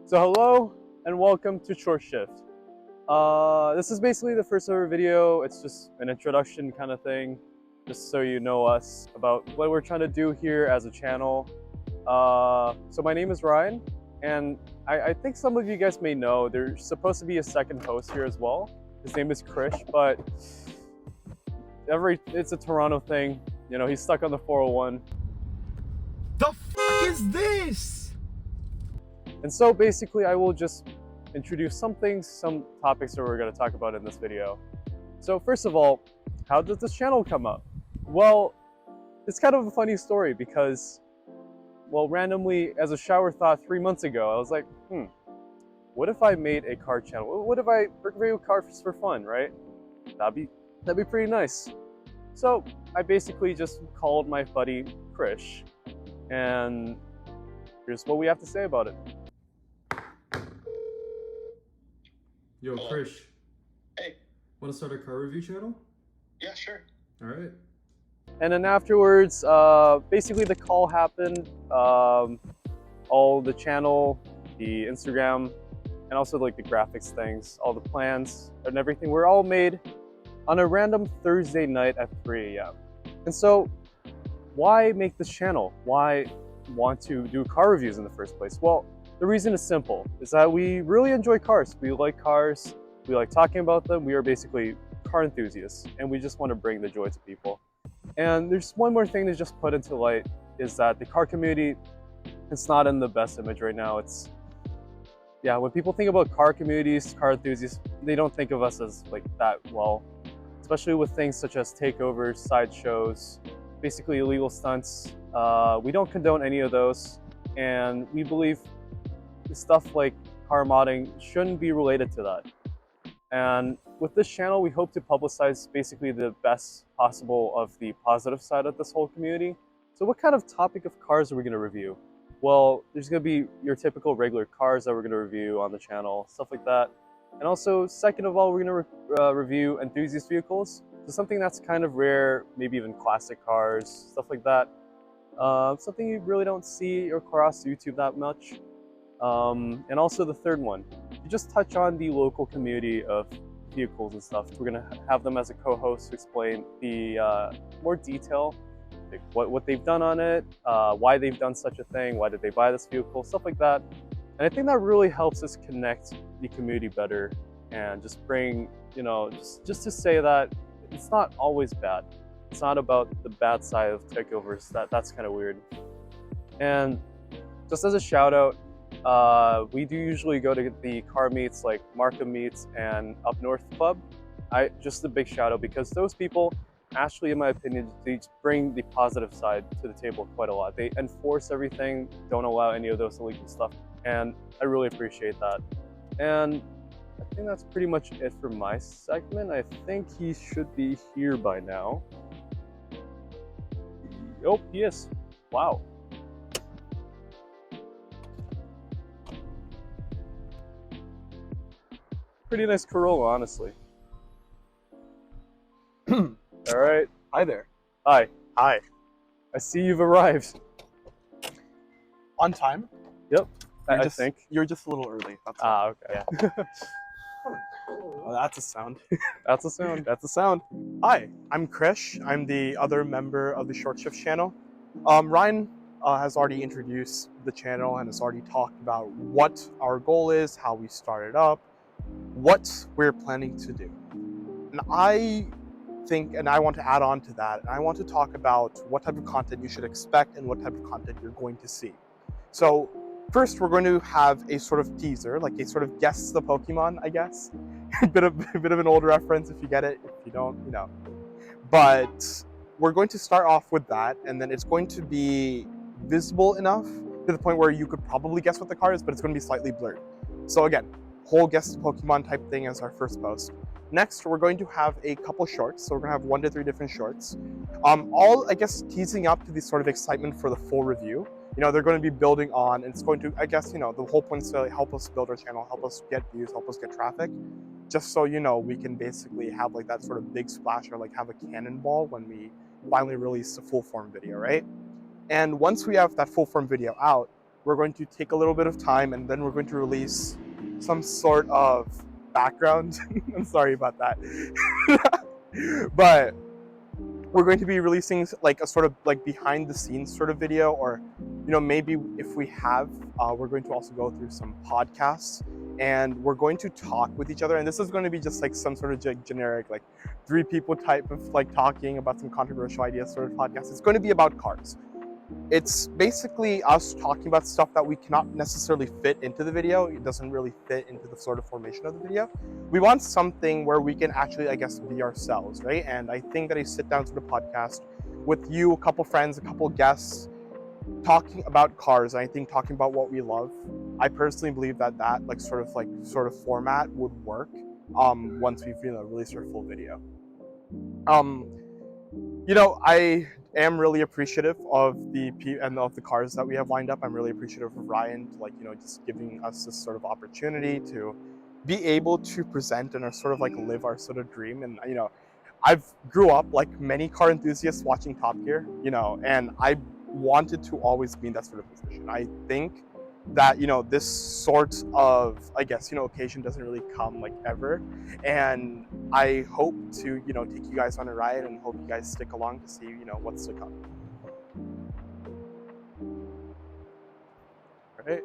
So hello and welcome to Short Shift. This is basically the first ever video. It's just an introduction kind of thing, just so you know us about what we're trying to do here as a channel. So my name is Ryan, and I think some of you guys may know there's supposed to be a second host here as well. His name is Krish, but it's a Toronto thing. You know, he's stuck on the 401. The fuck is this? And so basically I will just introduce some topics that we're going to talk about in this video. So first of all, how did this channel come up? Well, it's kind of a funny story because, well, randomly as a shower thought 3 months ago, I was like, what if I made a car channel? What if I review cars for fun, right? That'd be pretty nice. So I basically just called my buddy Krish, and here's what we have to say about it. Yo, Hello. Krish. Hey. Want to start a car review channel? Yeah, sure. All right. And then afterwards, basically the call happened. All the channel, the Instagram, and also like the graphics things, all the plans and everything were all made on a random Thursday night at 3 a.m. And so why make this channel? Why want to do car reviews in the first place? Well, the reason is simple, is that we really enjoy cars. We like cars, we like talking about them. We are basically car enthusiasts, and we just want to bring the joy to people. And there's one more thing to just put into light, is that the car community, it's not in the best image right now. When people think about car communities, car enthusiasts, they don't think of us as like that well, especially with things such as takeovers, sideshows, basically illegal stunts. We don't condone any of those, and we believe stuff like car modding shouldn't be related to that. And with this channel, we hope to publicize basically the best possible of the positive side of this whole community. So what kind of topic of cars are we going to review? Well, there's going to be your typical regular cars that we're going to review on the channel, stuff like that. And also, second of all, we're going to review enthusiast vehicles. So something that's kind of rare, maybe even classic cars, stuff like that. Something you really don't see across YouTube that much. And also the third one, to just touch on the local community of vehicles and stuff. We're going to have them as a co-host to explain the more detail, like what they've done on it, why they've done such a thing, why did they buy this vehicle, stuff like that. And I think that really helps us connect the community better and just bring, just to say that it's not always bad. It's not about the bad side of takeovers. That's kind of weird. And just as a shout out, we do usually go to the car meets like Markham Meets and Up North Club. Just a big shout out, because those people actually, in my opinion, they bring the positive side to the table quite a lot. They enforce everything, don't allow any of those illegal stuff, and I really appreciate that. And I think that's pretty much it for my segment. I think he should be here by now. Oh, he is. Wow. Pretty nice Corolla, honestly. All right. Hi there. Hi. Hi. I see you've arrived. On time? Yep. I think. You're just a little early. That's all. Okay. Yeah. Oh, that's a sound. That's a sound. That's a sound. Hi, I'm Krish. I'm the other member of the Short Shift channel. Ryan has already introduced the channel and has already talked about what our goal is, how we started up, what we're planning to do. And I think, and I want to add on to that, I want to talk about what type of content you should expect and what type of content you're going to see. So first, we're going to have a sort of teaser, like a sort of guess the Pokemon, I guess. a bit of an old reference if you get it. If you don't, But we're going to start off with that, and then it's going to be visible enough to the point where you could probably guess what the car is, but it's going to be slightly blurred. So again, whole guess the Pokemon type thing as our first post. Next, we're going to have a couple shorts. So we're going to have 1 to 3 different shorts. All, I guess, teasing up to the sort of excitement for the full review. They're going to be building on, and it's going to, I guess, the whole point is to help us build our channel, help us get views, help us get traffic, just so, we can basically have like that sort of big splash, or like have a cannonball when we finally release a full form video, right? And once we have that full form video out, we're going to take a little bit of time and then we're going to release some sort of background. I'm sorry about that. But we're going to be releasing like a sort of like behind the scenes sort of video, or maybe if we have, we're going to also go through some podcasts and we're going to talk with each other. And this is going to be just like some sort of generic like 3 people type of like talking about some controversial ideas sort of podcast. It's going to be about cars. It's basically us talking about stuff that we cannot necessarily fit into the video. It doesn't really fit into the sort of formation of the video. We want something where we can actually, I guess, be ourselves, right? And I think that a sit down sort of podcast with you, a couple friends, a couple guests, talking about cars, and I think talking about what we love. I personally believe that like sort of format would work once we've released our full video. I am really appreciative of the cars that we have lined up. I'm really appreciative of Ryan, just giving us this sort of opportunity to be able to present and sort of like live our sort of dream. And I've grew up like many car enthusiasts watching Top Gear, and I wanted to always be in that sort of position. I think that this sort of, I guess, occasion doesn't really come like ever, and I hope to take you guys on a ride and hope you guys stick along to see what's to come. All right.